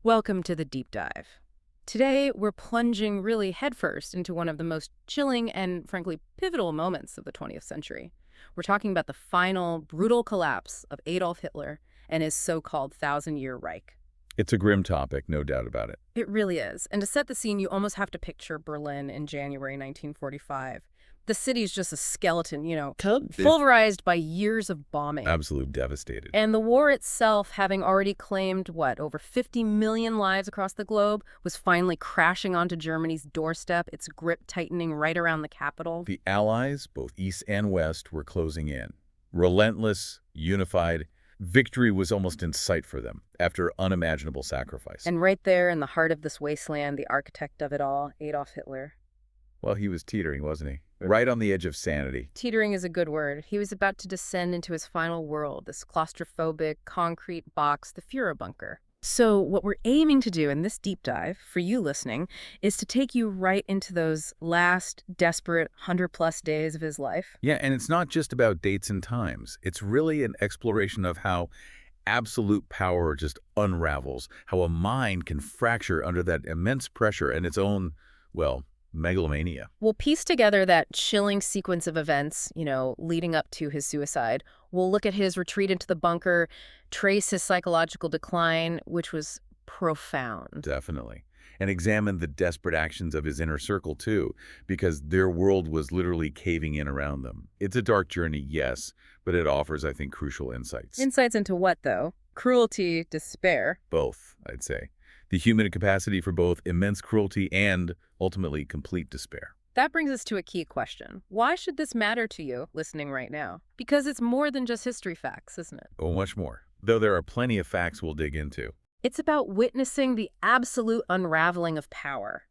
Welcome to the deep dive. Today, we're plunging really headfirst into one of the most chilling and, frankly, pivotal moments of the 20th century. We're talking about the final, brutal collapse of Adolf Hitler and his so-called thousand-year Reich. It's a grim topic, no doubt about it. It really is. And to set the scene, you almost have to picture Berlin in January 1945. The city's just a skeleton, pulverized by years of bombing. Absolute devastated. And the war itself, having already claimed, over 50 million lives across the globe, was finally crashing onto Germany's doorstep, its grip tightening right around the capital. The Allies, both East and West, were closing in. Relentless, unified. Victory was almost in sight for them, after unimaginable sacrifice. And right there in the heart of this wasteland, the architect of it all, Adolf Hitler. Well, he was teetering, wasn't he? Right on the edge of sanity. Teetering is a good word. He was about to descend into his final world, this claustrophobic, concrete box, the Führerbunker. So what we're aiming to do in this deep dive, for you listening, is to take you right into those last desperate 100-plus days of his life. Yeah, and it's not just about dates and times. It's really an exploration of how absolute power just unravels, how a mind can fracture under that immense pressure and its own, well, megalomania. We'll piece together that chilling sequence of events, leading up to his suicide. We'll look at his retreat into the bunker, trace his psychological decline, which was profound. Definitely. And examine the desperate actions of his inner circle, too, because their world was literally caving in around them. It's a dark journey, yes, but it offers, I think, crucial insights. Insights into what, though? Cruelty, despair? Both, I'd say. The human capacity for both immense cruelty and, ultimately, complete despair. That brings us to a key question. Why should this matter to you, listening right now? Because it's more than just history facts, isn't it? Oh, much more. Though there are plenty of facts we'll dig into. It's about witnessing the absolute unraveling of power.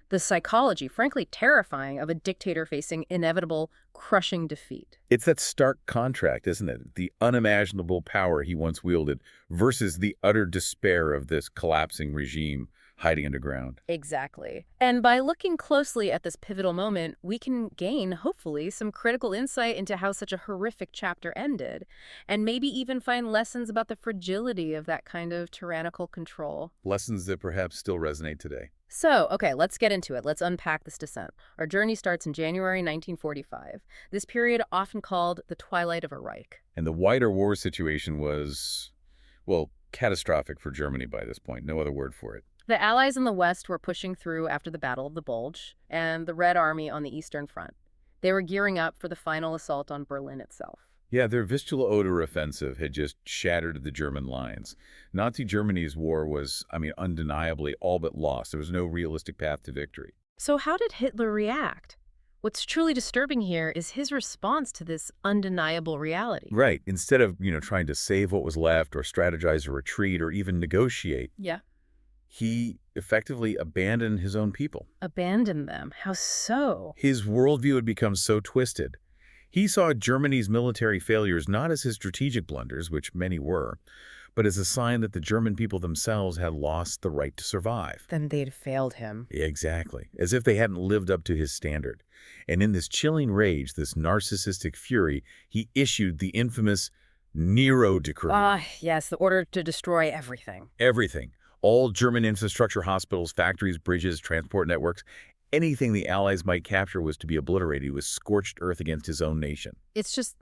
The psychology, frankly terrifying, of a dictator facing inevitable, crushing defeat. It's that stark contrast, isn't it? The unimaginable power he once wielded versus the utter despair of this collapsing regime hiding underground. Exactly. And by looking closely at this pivotal moment, we can gain, hopefully, some critical insight into how such a horrific chapter ended, and maybe even find lessons about the fragility of that kind of tyrannical control. Lessons that perhaps still resonate today. So, okay, let's get into it. Let's unpack this descent. Our journey starts in January 1945. This period often called the twilight of a Reich. And the wider war situation was, well, catastrophic for Germany by this point. No other word for it. The Allies in the West were pushing through after the Battle of the Bulge, and the Red Army on the Eastern Front. They were gearing up for the final assault on Berlin itself. Yeah, their Vistula Oder offensive had just shattered the German lines. Nazi Germany's war was, undeniably all but lost. There was no realistic path to victory. So how did Hitler react? What's truly disturbing here is his response to this undeniable reality. Right. Instead of, trying to save what was left or strategize a retreat or even negotiate. Yeah. He effectively abandoned his own people. Abandoned them? How so? His worldview had become so twisted. He saw Germany's military failures not as his strategic blunders, which many were, but as a sign that the German people themselves had lost the right to survive. Then they'd failed him. Exactly. As if they hadn't lived up to his standard. And in this chilling rage, this narcissistic fury, he issued the infamous Nero Decree. Yes, the order to destroy everything. Everything. All German infrastructure, hospitals, factories, bridges, transport networks, anything the Allies might capture was to be obliterated. He was scorched earth against his own nation. It's just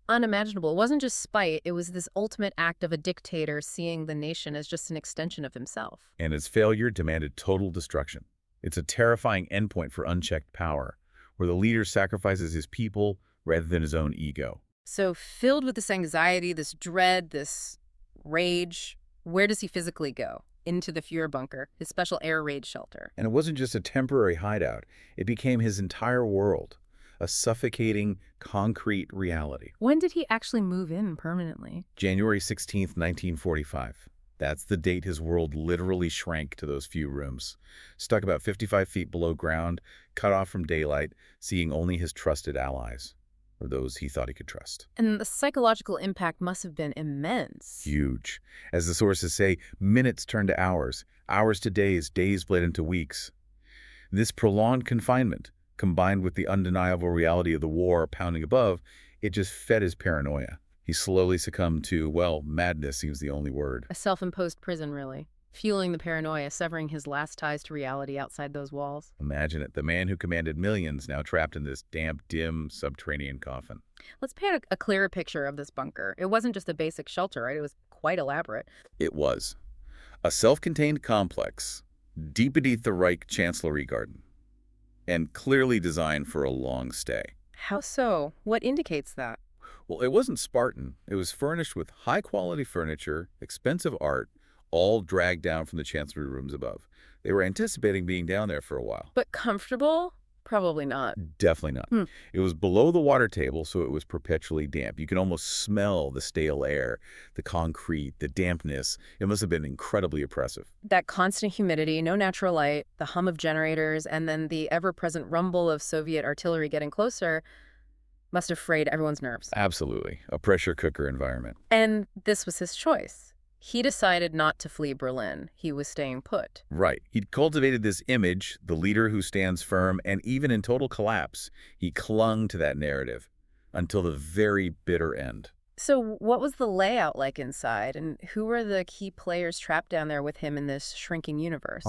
unimaginable. It wasn't just spite. It was this ultimate act of a dictator seeing the nation as just an extension of himself. And its failure demanded total destruction. It's a terrifying endpoint for unchecked power, where the leader sacrifices his people rather than his own ego. So filled with this anxiety, this dread, this rage, where does he physically go? Into the Führerbunker, his special air raid shelter. And it wasn't just a temporary hideout. It became his entire world, a suffocating, concrete reality. When did he actually move in permanently? January 16th, 1945. That's the date his world literally shrank to those few rooms. Stuck about 55 feet below ground, cut off from daylight, seeing only his trusted allies, or those he thought he could trust. And the psychological impact must have been immense. Huge. As the sources say, minutes turned to hours, hours to days, days bled into weeks. This prolonged confinement, combined with the undeniable reality of the war pounding above, it just fed his paranoia. He slowly succumbed to, well, madness seems the only word. A self-imposed prison, really. fueling the paranoia, severing his last ties to reality outside those walls. Imagine it, the man who commanded millions now trapped in this damp, dim, subterranean coffin. Let's paint a clearer picture of this bunker. It wasn't just a basic shelter, right? It was quite elaborate. It was a self-contained complex deep beneath the Reich Chancellery Garden, and clearly designed for a long stay. How so? What indicates that? Well, it wasn't Spartan. It was furnished with high-quality furniture, expensive art, all dragged down from the chancellery rooms above. They were anticipating being down there for a while. But comfortable? Probably not. Definitely not. Hmm. It was below the water table, so it was perpetually damp. You could almost smell the stale air, the concrete, the dampness. It must have been incredibly oppressive. That constant humidity, no natural light, the hum of generators, and then the ever-present rumble of Soviet artillery getting closer must have frayed everyone's nerves. Absolutely. A pressure cooker environment. And this was his choice. He decided not to flee Berlin. He was staying put. Right. He'd cultivated this image, the leader who stands firm, and even in total collapse, he clung to that narrative until the very bitter end. So what was the layout like inside, and who were the key players trapped down there with him in this shrinking universe?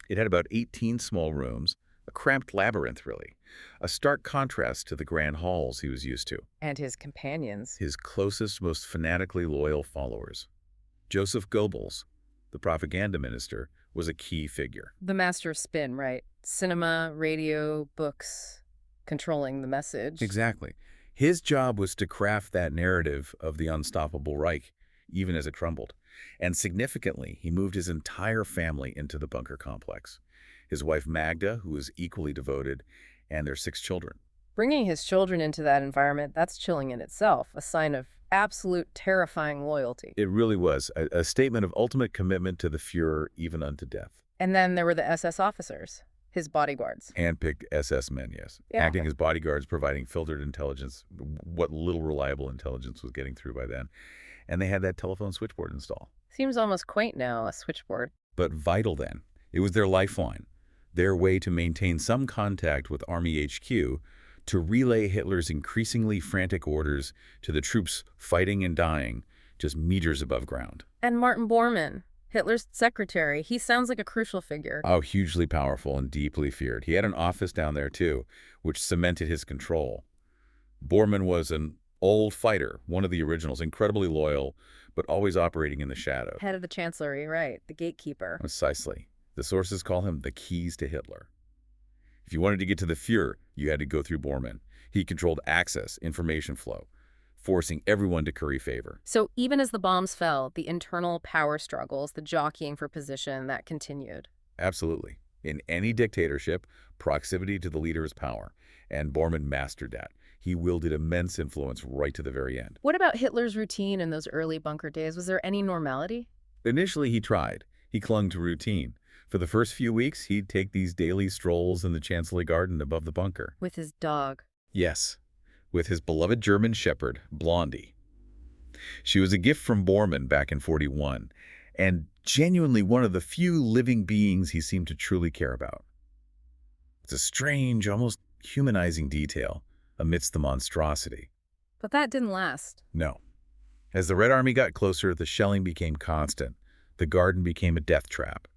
It had about 18 small rooms, a cramped labyrinth, really. A stark contrast to the grand halls he was used to. And his companions. His closest, most fanatically loyal followers. Joseph Goebbels, the propaganda minister, was a key figure. The master of spin, right? Cinema, radio, books, controlling the message. Exactly. His job was to craft that narrative of the unstoppable Reich, even as it crumbled. And significantly, he moved his entire family into the bunker complex. His wife Magda, who was equally devoted, and their 6 children. Bringing his children into that environment, that's chilling in itself, a sign of absolute terrifying loyalty. It really was a statement of ultimate commitment to the Führer, even unto death. And then there were the SS officers, his bodyguards. Handpicked SS men, yes. Yeah. Acting as bodyguards, providing filtered intelligence, what little reliable intelligence was getting through by then. And they had that telephone switchboard installed. Seems almost quaint now, a switchboard. But vital then. It was their lifeline, their way to maintain some contact with Army HQ, to relay Hitler's increasingly frantic orders to the troops fighting and dying just meters above ground. And Martin Bormann, Hitler's secretary, he sounds like a crucial figure. Oh, hugely powerful and deeply feared. He had an office down there, too, which cemented his control. Bormann was an old fighter, one of the originals, incredibly loyal, but always operating in the shadows. Head of the chancellery, right, the gatekeeper. Precisely. The sources call him the keys to Hitler. If you wanted to get to the Führer, you had to go through Bormann. He controlled access, information flow, forcing everyone to curry favor. So even as the bombs fell, the internal power struggles, the jockeying for position, that continued. Absolutely. In any dictatorship, proximity to the leader is power, and Bormann mastered that. He wielded immense influence right to the very end. What about Hitler's routine in those early bunker days? Was there any normality? Initially, he tried. He clung to routine. For the first few weeks, he'd take these daily strolls in the Chancellery Garden above the bunker. With his dog. Yes, with his beloved German shepherd, Blondie. She was a gift from Bormann back in '41, and genuinely one of the few living beings he seemed to truly care about. It's a strange, almost humanizing detail amidst the monstrosity. But that didn't last. No. As the Red Army got closer, the shelling became constant. The garden became a death trap.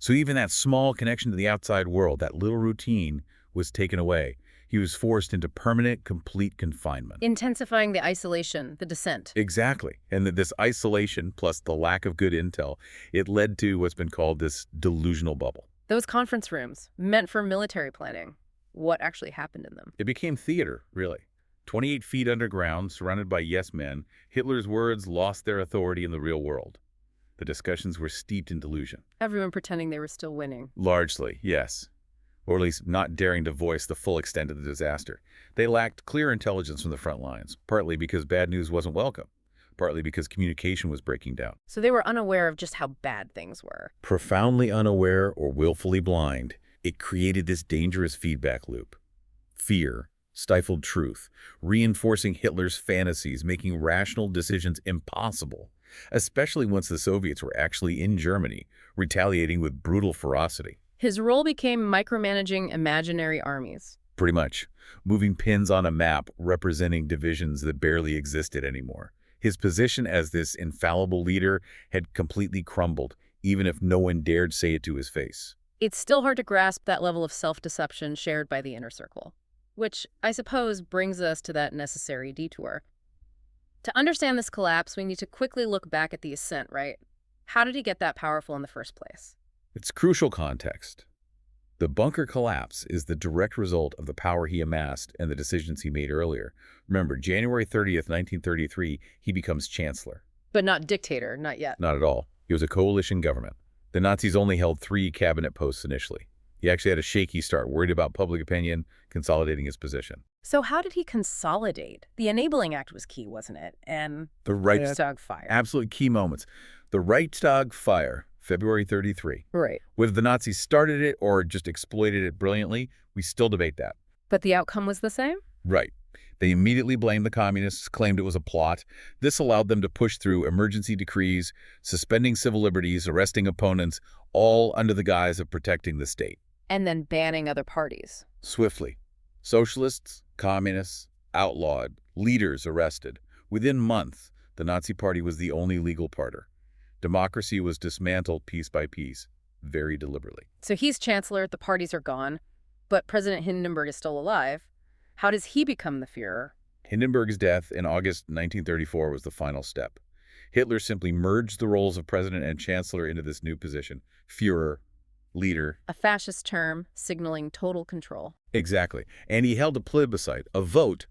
So even that small connection to the outside world, that little routine, was taken away. He was forced into permanent, complete confinement. Intensifying the isolation, the descent. Exactly. And this isolation, plus the lack of good intel, it led to what's been called this delusional bubble. Those conference rooms, meant for military planning. What actually happened in them? It became theater, really. 28 feet underground, surrounded by yes men, Hitler's words lost their authority in the real world. The discussions were steeped in delusion. Everyone pretending they were still winning. Largely, yes. Or at least not daring to voice the full extent of the disaster. They lacked clear intelligence from the front lines, partly because bad news wasn't welcome, partly because communication was breaking down. So they were unaware of just how bad things were. Profoundly unaware or willfully blind, it created this dangerous feedback loop. Fear, stifled truth, reinforcing Hitler's fantasies, making rational decisions impossible, especially once the Soviets were actually in Germany, retaliating with brutal ferocity. His role became micromanaging imaginary armies. Pretty much. Moving pins on a map representing divisions that barely existed anymore. His position as this infallible leader had completely crumbled, even if no one dared say it to his face. It's still hard to grasp that level of self-deception shared by the inner circle, which I suppose brings us to that necessary detour. To understand this collapse, we need to quickly look back at the ascent, right? How did he get that powerful in the first place? It's crucial context. The bunker collapse is the direct result of the power he amassed and the decisions he made earlier. Remember, January 30th, 1933, he becomes chancellor. But not dictator, not yet. Not at all. He was a coalition government. The Nazis only held 3 cabinet posts initially. He actually had a shaky start, worried about public opinion, consolidating his position. So how did he consolidate? The Enabling Act was key, wasn't it? And The Reichstag fire. Absolutely key moments. The Reichstag fire, February 33. Right. Whether the Nazis started it or just exploited it brilliantly, we still debate that. But the outcome was the same? Right. They immediately blamed the communists, claimed it was a plot. This allowed them to push through emergency decrees, suspending civil liberties, arresting opponents, all under the guise of protecting the state. And then banning other parties. Swiftly. Socialists, communists, outlawed, leaders arrested. Within months, the Nazi Party was the only legal party. Democracy was dismantled piece by piece, very deliberately. So he's chancellor, the parties are gone, but President Hindenburg is still alive. How does he become the Führer? Hindenburg's death in August 1934 was the final step. Hitler simply merged the roles of president and chancellor into this new position, Führer, leader. A fascist term signaling total control. Exactly. And he held a plebiscite, a vote,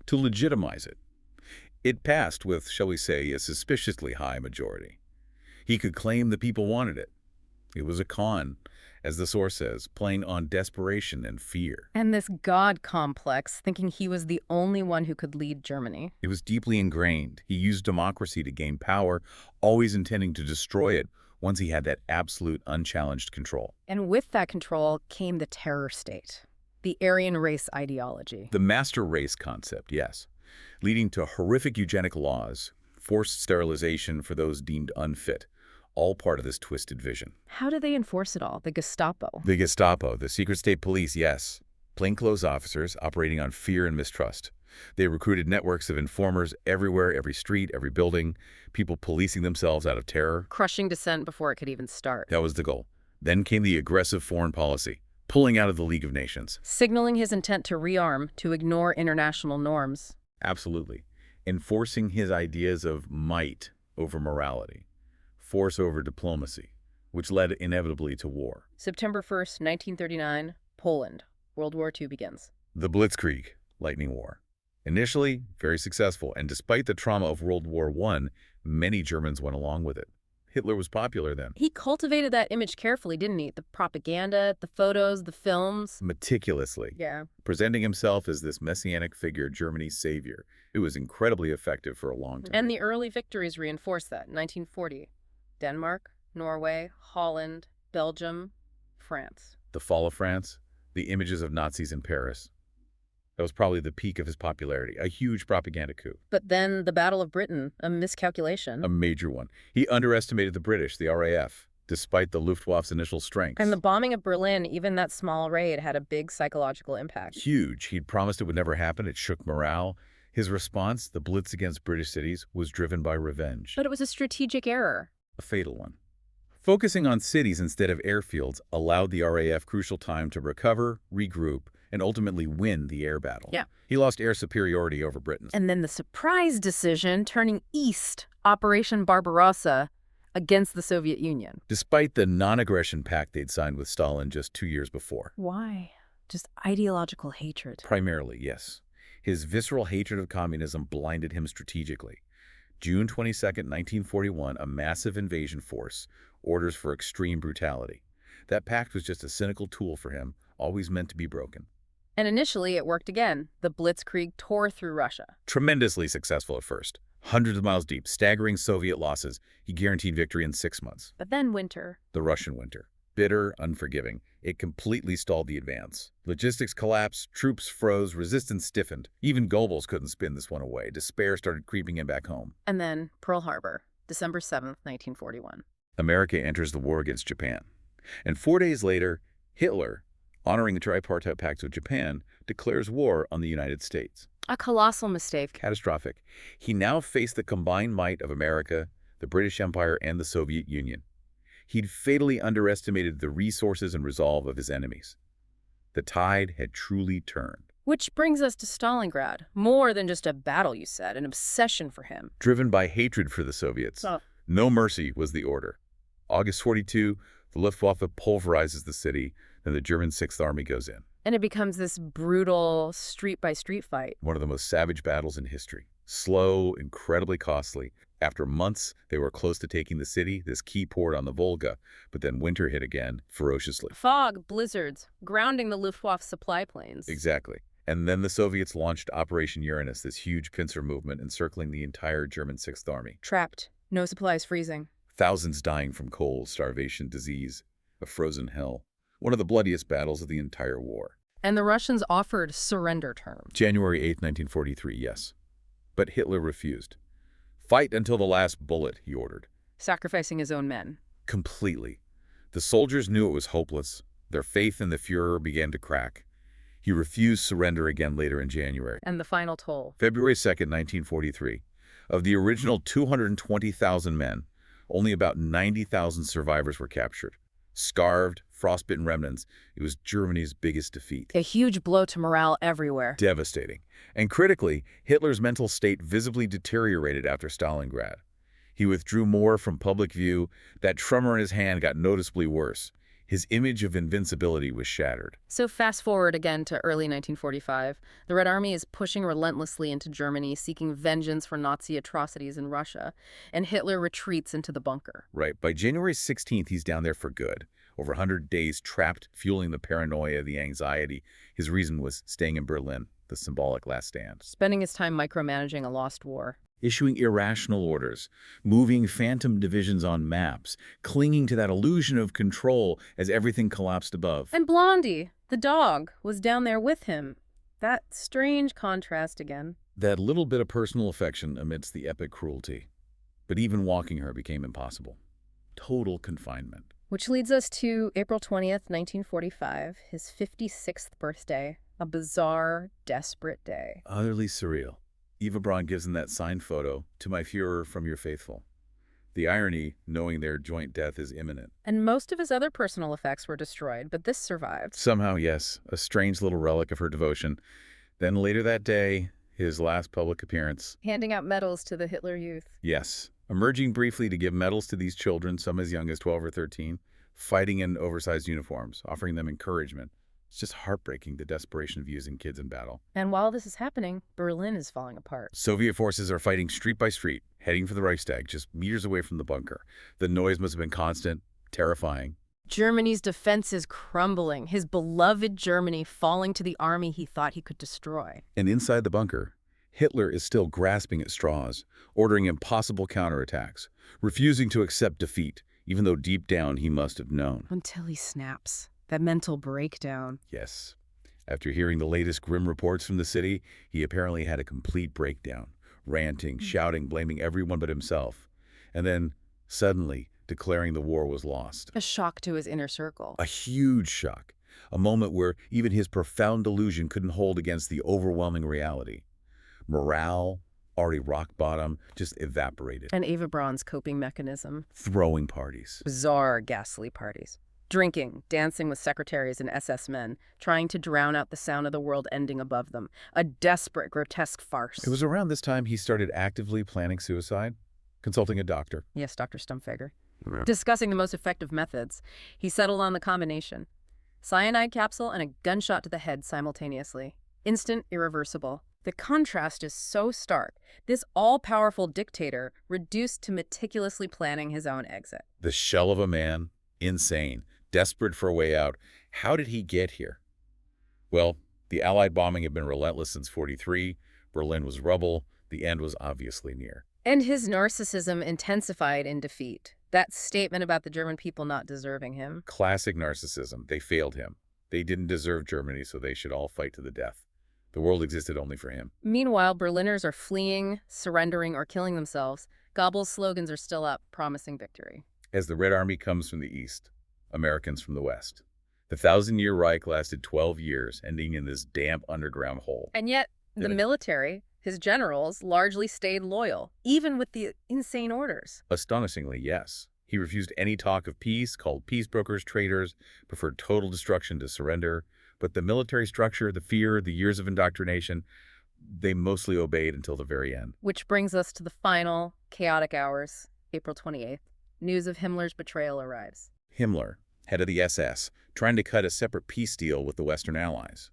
to legitimize it. It passed with, shall we say, a suspiciously high majority. He could claim the people wanted it. It was a con, as the source says, playing on desperation and fear. And this God complex, thinking he was the only one who could lead Germany. It was deeply ingrained. He used democracy to gain power, always intending to destroy it once he had that absolute, unchallenged control. And with that control came the terror state, the Aryan race ideology. The master race concept, yes, leading to horrific eugenic laws, forced sterilization for those deemed unfit, all part of this twisted vision. How do they enforce it all? The Gestapo? The Gestapo, the secret state police, yes. Plainclothes officers operating on fear and mistrust. They recruited networks of informers everywhere, every street, every building, people policing themselves out of terror. Crushing dissent before it could even start. That was the goal. Then came the aggressive foreign policy, pulling out of the League of Nations. Signaling his intent to rearm, to ignore international norms. Absolutely. Enforcing his ideas of might over morality, force over diplomacy, which led inevitably to war. September 1st, 1939, Poland. World War II begins. The Blitzkrieg, Lightning War. Initially, very successful, and despite the trauma of World War I, many Germans went along with it. Hitler was popular then. He cultivated that image carefully, didn't he? The propaganda, the photos, the films. Meticulously. Yeah. Presenting himself as this messianic figure, Germany's savior. It was incredibly effective for a long time. And the early victories reinforced that. 1940, Denmark, Norway, Holland, Belgium, France. The fall of France, the images of Nazis in Paris. That was probably the peak of his popularity, a huge propaganda coup. But then the Battle of Britain, a miscalculation. A major one. He underestimated the British, the RAF, despite the Luftwaffe's initial strength. And the bombing of Berlin, even that small raid, had a big psychological impact. Huge. He'd promised it would never happen. It shook morale. His response, the blitz against British cities, was driven by revenge. But it was a strategic error. A fatal one. Focusing on cities instead of airfields allowed the RAF crucial time to recover, regroup, and ultimately win the air battle. Yeah. He lost air superiority over Britain. And then the surprise decision, turning east, Operation Barbarossa, against the Soviet Union. Despite the non-aggression pact they'd signed with Stalin just 2 years before. Why? Just ideological hatred. Primarily, yes. His visceral hatred of communism blinded him strategically. June 22nd, 1941, a massive invasion force, orders for extreme brutality. That pact was just a cynical tool for him, always meant to be broken. And initially it worked again. The Blitzkrieg tore through Russia. Tremendously successful at first. Hundreds of miles deep, staggering Soviet losses. He guaranteed victory in 6 months. But then winter. The Russian winter. Bitter, unforgiving. It completely stalled the advance. Logistics collapsed, troops froze, resistance stiffened. Even Goebbels couldn't spin this one away. Despair started creeping in back home. And then Pearl Harbor, December 7th, 1941. America enters the war against Japan. And 4 days later, Hitler, honoring the tripartite pact with Japan, declares war on the United States. A colossal mistake. Catastrophic. He now faced the combined might of America, the British Empire, and the Soviet Union. He'd fatally underestimated the resources and resolve of his enemies. The tide had truly turned. Which brings us to Stalingrad. More than just a battle, you said, an obsession for him. Driven by hatred for the Soviets, no mercy was the order. August 42, the Luftwaffe pulverizes the city, and the German Sixth Army goes in. And it becomes this brutal street-by-street fight. One of the most savage battles in history. Slow, incredibly costly. After months, they were close to taking the city, this key port on the Volga, but then winter hit again, ferociously. Fog, blizzards, grounding the Luftwaffe supply planes. Exactly. And then the Soviets launched Operation Uranus, this huge pincer movement encircling the entire German Sixth Army. Trapped. No supplies freezing. Thousands dying from cold, starvation, disease, a frozen hell. One of the bloodiest battles of the entire war. And the Russians offered surrender terms. January 8, 1943, yes. But Hitler refused. Fight until the last bullet, he ordered. Sacrificing his own men. Completely. The soldiers knew it was hopeless. Their faith in the Führer began to crack. He refused surrender again later in January. And the final toll. February 2nd, 1943. Of the original 220,000 men, only about 90,000 survivors were captured. Scarved, frostbitten remnants, it was Germany's biggest defeat. A huge blow to morale everywhere. Devastating. And critically, Hitler's mental state visibly deteriorated after Stalingrad. He withdrew more from public view. That tremor in his hand got noticeably worse. His image of invincibility was shattered. So fast forward again to early 1945. The Red Army is pushing relentlessly into Germany, seeking vengeance for Nazi atrocities in Russia, and Hitler retreats into the bunker. Right. By January 16th, he's down there for good. Over 100 days trapped, fueling the paranoia, the anxiety. His reason was staying in Berlin, the symbolic last stand. Spending his time micromanaging a lost war. Issuing irrational orders, moving phantom divisions on maps, clinging to that illusion of control as everything collapsed above. And Blondie, the dog, was down there with him. That strange contrast again. That little bit of personal affection amidst the epic cruelty. But even walking her became impossible. Total confinement. Which leads us to April 20th, 1945, his 56th birthday. A bizarre, desperate day. Utterly surreal. Eva Braun gives him that signed photo, "To my Führer from your faithful." The irony, knowing their joint death is imminent. And most of his other personal effects were destroyed, but this survived. Somehow, yes, a strange little relic of her devotion. Then later that day, his last public appearance. Handing out medals to the Hitler Youth. Yes, emerging briefly to give medals to these children, some as young as 12 or 13, fighting in oversized uniforms, offering them encouragement. It's just heartbreaking, the desperation of using kids in battle. And while this is happening, Berlin is falling apart. Soviet forces are fighting street by street, heading for the Reichstag, just meters away from the bunker. The noise must have been constant, terrifying. Germany's defense is crumbling, his beloved Germany falling to the army he thought he could destroy. And inside the bunker, Hitler is still grasping at straws, ordering impossible counterattacks, refusing to accept defeat, even though deep down he must have known. Until he snaps. That mental breakdown. Yes. After hearing the latest grim reports from the city, he apparently had a complete breakdown, ranting, shouting, blaming everyone but himself. And then, suddenly, declaring the war was lost. A shock to his inner circle. A huge shock. A moment where even his profound delusion couldn't hold against the overwhelming reality. Morale, already rock bottom, just evaporated. And Eva Braun's coping mechanism. Throwing parties. Bizarre, ghastly parties. Drinking, dancing with secretaries and SS men, trying to drown out the sound of the world ending above them. A desperate, grotesque farce. It was around this time he started actively planning suicide, consulting a doctor. Yes, Dr. Stumpfager. Discussing the most effective methods, he settled on the combination. Cyanide capsule and a gunshot to the head simultaneously. Instant, irreversible. The contrast is so stark. This all-powerful dictator reduced to meticulously planning his own exit. The shell of a man, insane, desperate for a way out. How did he get here? Well, the Allied bombing had been relentless since '43. Berlin was rubble. The end was obviously near. And his narcissism intensified in defeat. That statement about the German people not deserving him. Classic narcissism. They failed him. They didn't deserve Germany, so they should all fight to the death. The world existed only for him. Meanwhile, Berliners are fleeing, surrendering, or killing themselves. Goebbels' slogans are still up, promising victory. As the Red Army comes from the east, Americans from the west. The 1,000-year Reich lasted 12 years, ending in this damp underground hole. And yet, the military, his generals, largely stayed loyal, even with the insane orders. Astonishingly, yes. He refused any talk of peace, called peace brokers traitors, preferred total destruction to surrender. But the military structure, the fear, the years of indoctrination, they mostly obeyed until the very end. Which brings us to the final chaotic hours, April 28th. News of Himmler's betrayal arrives. Himmler, head of the SS, trying to cut a separate peace deal with the Western Allies.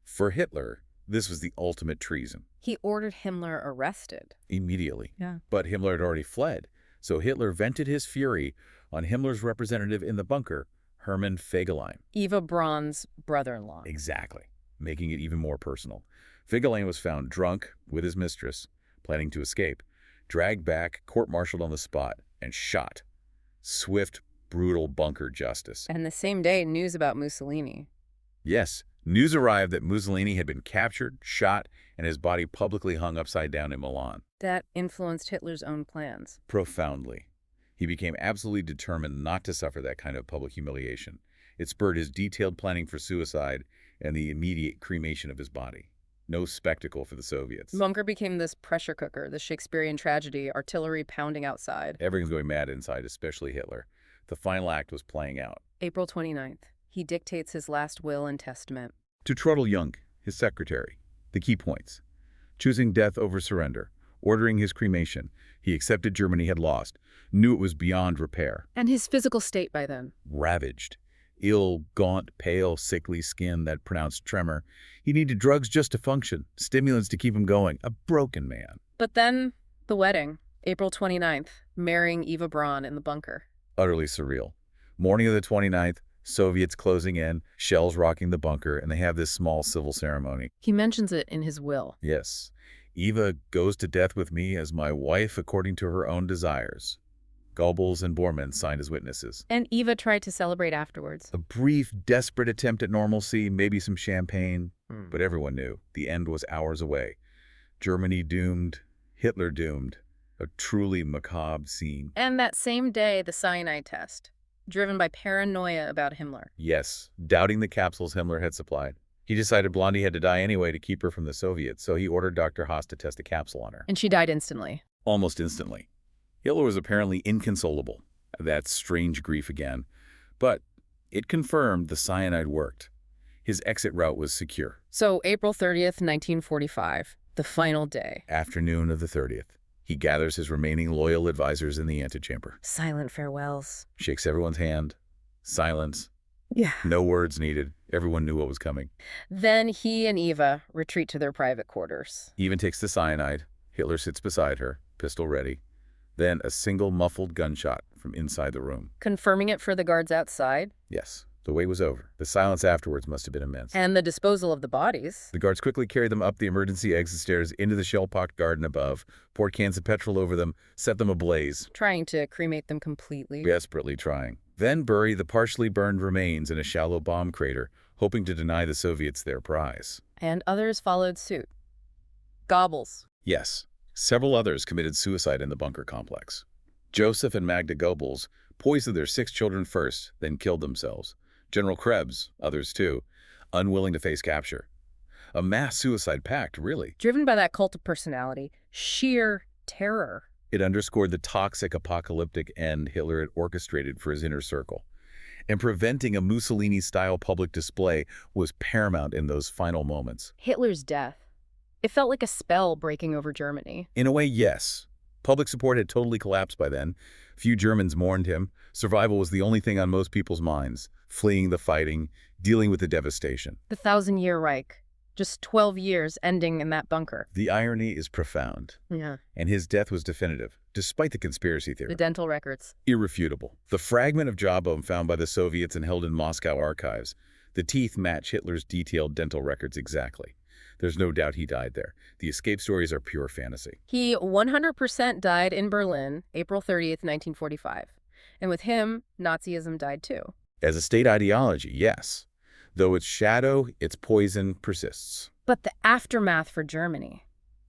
For Hitler, this was the ultimate treason. He ordered Himmler arrested. Immediately. Yeah. But Himmler had already fled, so Hitler vented his fury on Himmler's representative in the bunker, Hermann Fegelein. Eva Braun's brother-in-law. Exactly, making it even more personal. Fegelein was found drunk with his mistress, planning to escape, dragged back, court-martialed on the spot, and shot. Swift, brutal bunker justice. And the same day, news about Mussolini. Yes, news arrived that Mussolini had been captured, shot, and his body publicly hung upside down in Milan. That influenced Hitler's own plans. Profoundly. He became absolutely determined not to suffer that kind of public humiliation. It spurred his detailed planning for suicide and the immediate cremation of his body. No spectacle for the Soviets. Bunker became this pressure cooker, the Shakespearean tragedy, artillery pounding outside. Everything's going mad inside, especially Hitler. The final act was playing out. April 29th. He dictates his last will and testament. To Trudel Jung, his secretary, the key points. Choosing death over surrender. Ordering his cremation. He accepted Germany had lost. Knew it was beyond repair. And his physical state by then? Ravaged. Ill, gaunt, pale, sickly skin, that pronounced tremor. He needed drugs just to function, stimulants to keep him going. A broken man. But then, the wedding, April 29th, marrying Eva Braun in the bunker. Utterly surreal. Morning of the 29th, Soviets closing in, shells rocking the bunker, and they have this small civil ceremony. He mentions it in his will. Yes. Eva goes to death with me as my wife according to her own desires. Goebbels and Bormann signed as witnesses. And Eva tried to celebrate afterwards. A brief, desperate attempt at normalcy, maybe some champagne, but everyone knew the end was hours away. Germany doomed, Hitler doomed. A truly macabre scene. And that same day, the cyanide test, driven by paranoia about Himmler. Yes, doubting the capsules Himmler had supplied. He decided Blondie had to die anyway to keep her from the Soviets, so he ordered Dr. Haas to test a capsule on her. And she died instantly. Almost instantly. Hitler was apparently inconsolable. That's strange grief again. But it confirmed the cyanide worked. His exit route was secure. So April 30th, 1945, the final day. Afternoon of the 30th. He gathers his remaining loyal advisors in the antechamber. Silent farewells. Shakes everyone's hand. Silence. Yeah. No words needed. Everyone knew what was coming. Then he and Eva retreat to their private quarters. He even takes the cyanide. Hitler sits beside her, pistol ready. Then a single muffled gunshot from inside the room. Confirming it for the guards outside. Yes, the wait was over. The silence afterwards must have been immense. And the disposal of the bodies. The guards quickly carried them up the emergency exit stairs into the shell-pocked garden above, poured cans of petrol over them, set them ablaze. Trying to cremate them completely. Desperately trying. Then bury the partially burned remains in a shallow bomb crater, hoping to deny the Soviets their prize. And others followed suit. Goebbels. Yes, several others committed suicide in the bunker complex. Joseph and Magda Goebbels poisoned their 6 children first, then killed themselves. General Krebs, others too, unwilling to face capture. A mass suicide pact, really. Driven by that cult of personality, sheer terror. It underscored the toxic, apocalyptic end Hitler had orchestrated for his inner circle. And preventing a Mussolini-style public display was paramount in those final moments. Hitler's death. It felt like a spell breaking over Germany. In a way, yes. Public support had totally collapsed by then. Few Germans mourned him. Survival was the only thing on most people's minds. Fleeing the fighting, dealing with the devastation. The 1,000-year Reich. Just 12 years ending in that bunker. The irony is profound. Yeah. And his death was definitive, despite the conspiracy theory. The dental records. Irrefutable. The fragment of jawbone found by the Soviets and held in Moscow archives. The teeth match Hitler's detailed dental records exactly. There's no doubt he died there. The escape stories are pure fantasy. He 100% died in Berlin, April 30th, 1945. And with him, Nazism died too. As a state ideology, yes. Though its shadow, its poison persists. But the aftermath for Germany,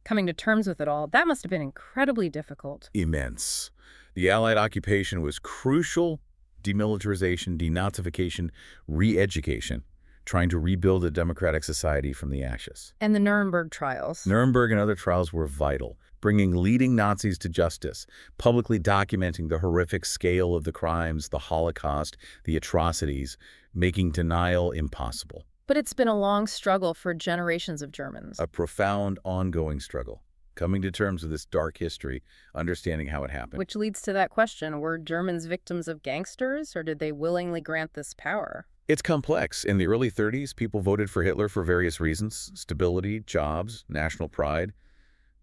coming to terms with it all, that must have been incredibly difficult. Immense. The Allied occupation was crucial. Demilitarization, denazification, re-education, trying to rebuild a democratic society from the ashes. And the Nuremberg trials. Nuremberg and other trials were vital. bringing leading Nazis to justice, publicly documenting the horrific scale of the crimes, the Holocaust, the atrocities, making denial impossible. But it's been a long struggle for generations of Germans. A profound, ongoing struggle. Coming to terms with this dark history, understanding how it happened. Which leads to that question, were Germans victims of gangsters, or did they willingly grant this power? It's complex. In the early 30s, people voted for Hitler for various reasons: stability, jobs, national pride.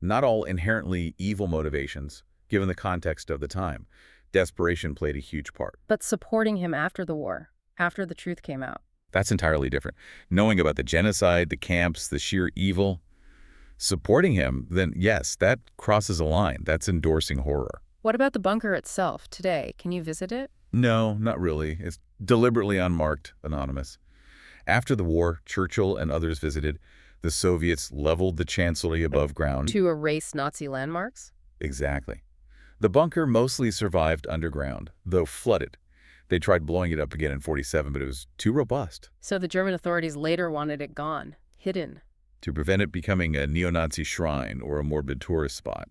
Not all inherently evil motivations, given the context of the time. Desperation played a huge part. But supporting him after the war, after the truth came out. That's entirely different. Knowing about the genocide, the camps, the sheer evil, supporting him, then yes, that crosses a line. That's endorsing horror. What about the bunker itself today? Can you visit it? No, not really. It's deliberately unmarked, anonymous. After the war, Churchill and others visited. The Soviets leveled the chancellery above ground. To erase Nazi landmarks? Exactly. The bunker mostly survived underground, though flooded. They tried blowing it up again in '47, but it was too robust. So the German authorities later wanted it gone, hidden. To prevent it becoming a neo-Nazi shrine or a morbid tourist spot,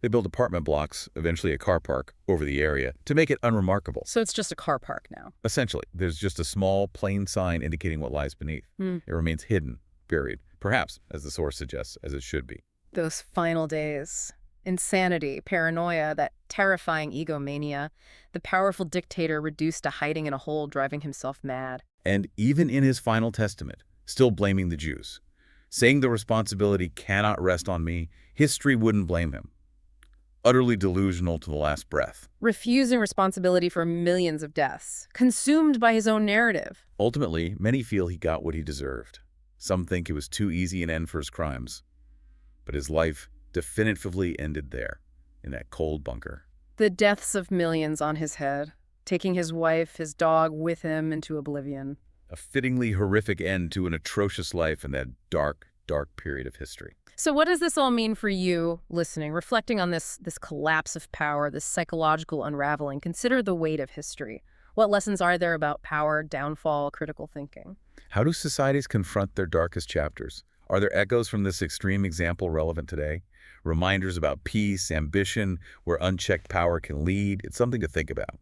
they built apartment blocks, eventually a car park, over the area to make it unremarkable. So it's just a car park now? Essentially, there's just a small, plain sign indicating what lies beneath. It remains hidden, buried, perhaps, as the source suggests, as it should be. Those final days. Insanity, paranoia, that terrifying egomania, the powerful dictator reduced to hiding in a hole, driving himself mad. And even in his final testament, still blaming the Jews, saying the responsibility cannot rest on me, history wouldn't blame him. Utterly delusional to the last breath. Refusing responsibility for millions of deaths, consumed by his own narrative. Ultimately, many feel he got what he deserved. Some think it was too easy an end for his crimes. But his life definitively ended there, in that cold bunker. The deaths of millions on his head, taking his wife, his dog with him into oblivion. A fittingly horrific end to an atrocious life in that dark, dark period of history. So what does this all mean for you, listening, reflecting on this collapse of power, this psychological unraveling? Consider the weight of history. What lessons are there about power, downfall, critical thinking? How do societies confront their darkest chapters? Are there echoes from this extreme example relevant today? Reminders about peace, ambition, where unchecked power can lead? It's something to think about.